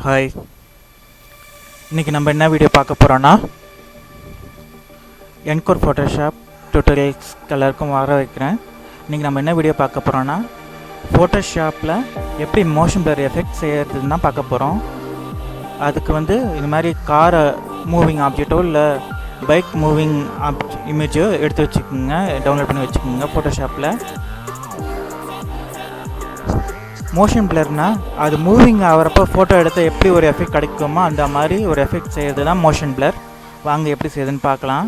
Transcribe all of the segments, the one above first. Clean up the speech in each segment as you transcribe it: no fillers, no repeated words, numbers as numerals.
Hi, இன்றைக்கி நம்ம என்ன வீடியோ பார்க்க போகிறோன்னா என்கோர் ஃபோட்டோஷாப் டியூட்டோரியல்ஸ் எல்லாருக்கும் வர வைக்கிறேன். இன்றைக்கி நம்ம என்ன வீடியோ பார்க்க போகிறோன்னா ஃபோட்டோஷாப்பில் எப்படி மோஷன் பிளர் எஃபெக்ட் செய்கிறதுன்னு தான் பார்க்க போகிறோம். அதுக்கு இது மாதிரி காரை மூவிங் ஆப்ஜெக்டோ இல்லை பைக் மூவிங் இமேஜோ எடுத்து வச்சுக்கோங்க, டவுன்லோட் பண்ணி வச்சுக்கோங்க ஃபோட்டோஷாப்பில். மோஷன் பிளர்னால் அது மூவிங் ஆகிறப்போ ஃபோட்டோ எடுத்து எப்படி ஒரு எஃபெக்ட் கிடைக்குமோ அந்த மாதிரி ஒரு எஃபெக்ட் செய்கிறது தான் மோஷன் பிளர். வாங்க எப்படி செய்யுதுன்னு பார்க்கலாம்.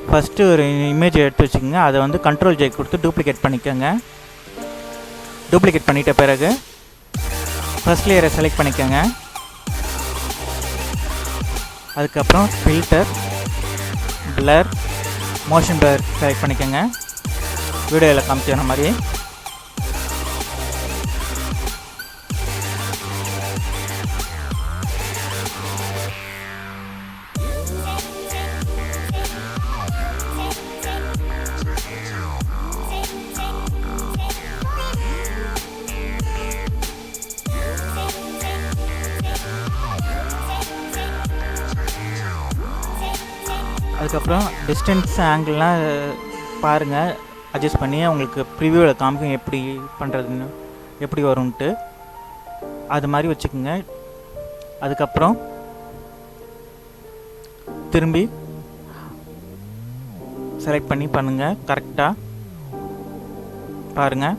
ஃபஸ்ட்டு ஒரு இமேஜ் எடுத்து வச்சுக்கோங்க, அதை கண்ட்ரோல் ஜே கொடுத்து டூப்ளிகேட் பண்ணிக்கோங்க. டூப்ளிகேட் பண்ணிட்ட பிறகு ஃபஸ்ட் லேயரை செலக்ட் பண்ணிக்கோங்க. அதுக்கப்புறம் filter, blur, motion blur select பண்ணிக்கோங்க. வீடியோவில் காமிக்கிற மாதிரி அதுக்கப்புறம் டிஸ்டன்ஸ் ஆங்கிள்லாம் பாருங்கள், அட்ஜஸ்ட் பண்ணி உங்களுக்கு ப்ரிவியூவில் காமிக்கும் எப்படி பண்ணுறதுன்னு, எப்படி வரும்ன்ட்டு அது மாதிரி வச்சுக்கோங்க. அதுக்கப்புறம் திரும்பி செலக்ட் பண்ணி பண்ணுங்கள். கரெக்டாக பாருங்கள்,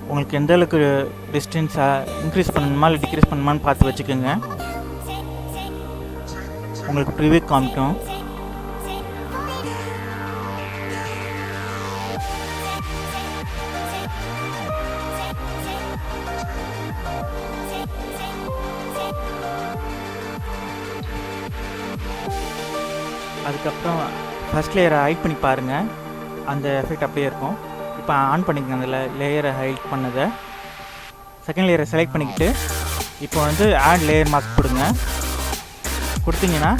உங்களுக்கு எந்த அளவுக்கு டிஸ்டன்ஸை இன்க்ரீஸ் பண்ணணுமா இல்லை டிக்ரீஸ் பண்ணணுமான்னு பார்த்து வச்சுக்கோங்க. உங்களுக்கு ப்ரிவியூ காமிக்கும். அதுக்கப்புறம் ஃபஸ்ட் லேயரை ஹைட் பண்ணி பாருங்கள், அந்த எஃபெக்ட் அப்படியே இருக்கும். இப்போ ஆன் பண்ணிக்கங்க அந்த லேயரை ஹைட் பண்ணதை. செகண்ட் லேயரை செலக்ட் பண்ணிக்கிட்டு இப்போ ஆட் லேயர் மாஸ்க் கொடுங்க. கொடுத்தீங்கன்னா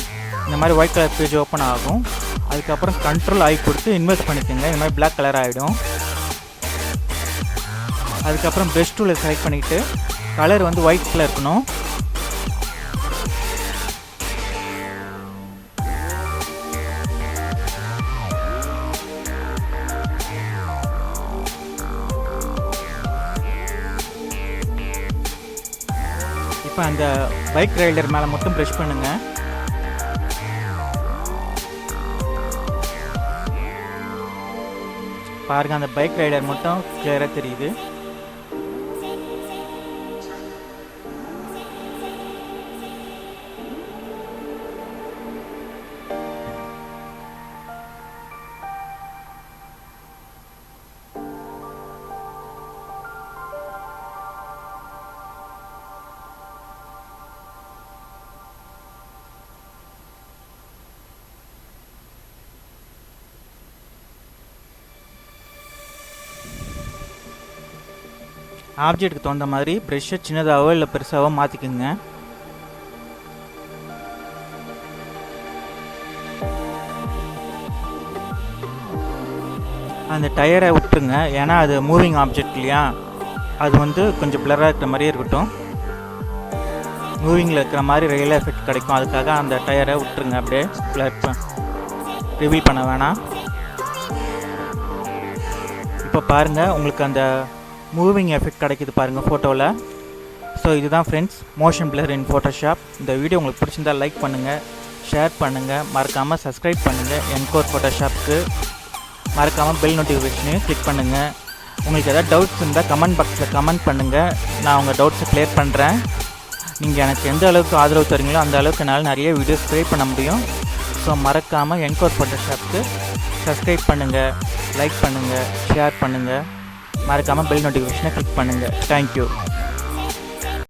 இந்த மாதிரி ஒயிட் கலர் பேஜ் ஓப்பன் ஆகும். அதுக்கப்புறம் கண்ட்ரோல் ஐ கொடுத்து இன்வெர்ட் பண்ணிக்கோங்க, இந்த மாதிரி பிளாக் கலர் ஆகிடும். அதுக்கப்புறம் ப்ரஷ் டூலை செலக்ட் பண்ணிக்கிட்டு கலர் ஒயிட்டில் இருக்கணும். இப்போ அந்த பைக் ரைடர் மேலே மட்டும் ப்ரெஷ் பண்ணுங்கள். பாருங்கள், அந்த பைக் ரைடர் மட்டும் கிளியராக தெரியுது. ஆப்ஜெக்ட்டுக்கு தகுந்த மாதிரி ப்ரெஷ்ஷை சின்னதாகவோ இல்லை பெருசாகவோ மாற்றிக்குங்க. அந்த டயரை விட்டுருங்க, ஏன்னா அது மூவிங் ஆப்ஜெக்ட் இல்லையா, அது கொஞ்சம் பிளராக இருக்கிற மாதிரியே இருக்கட்டும். மூவிங்கில் இருக்கிற மாதிரி ரியல் எஃபெக்ட் கிடைக்கும். அதுக்காக அந்த டயரை விட்டுருங்க, அப்படியே பிளர் ரிவீல் பண்ண வேணாம். இப்போ பாருங்கள், உங்களுக்கு அந்த மூவிங் எஃபெக்ட் கிடைக்குது பாருங்கள் ஃபோட்டோவில். ஸோ இதுதான் ஃப்ரெண்ட்ஸ் மோஷன் பிளர் இன் ஃபோட்டோஷாப். இந்த வீடியோ உங்களுக்கு பிடிச்சிருந்தால் லைக் பண்ணுங்கள், ஷேர் பண்ணுங்கள், மறக்காமல் சப்ஸ்கிரைப் பண்ணுங்கள். என்கோர் ஃபோட்டோஷாப்புக்கு மறக்காமல் பெல் நோட்டிஃபிகேஷனையும் கிளிக் பண்ணுங்கள். உங்களுக்கு எதாவது டவுட்ஸ் இருந்தால் கமெண்ட் பாக்ஸில் கமெண்ட் பண்ணுங்கள், நான் உங்கள் டவுட்ஸை கிளியர் பண்ணுறேன். நீங்கள் எனக்கு எந்த அளவுக்கு ஆதரவு தரீங்களோ அந்த அளவுக்கு என்னால் நிறைய வீடியோஸ் க்ரியேட் பண்ண முடியும். ஸோ மறக்காமல் என்கோர் ஃபோட்டோஷாப்புக்கு சப்ஸ்கிரைப் பண்ணுங்கள், லைக் பண்ணுங்கள், ஷேர் பண்ணுங்கள், மறக்காமல் பெல் நோட்டிஃபிகேஷனை கிளிக் பண்ணுங்கள். தேங்க்யூ.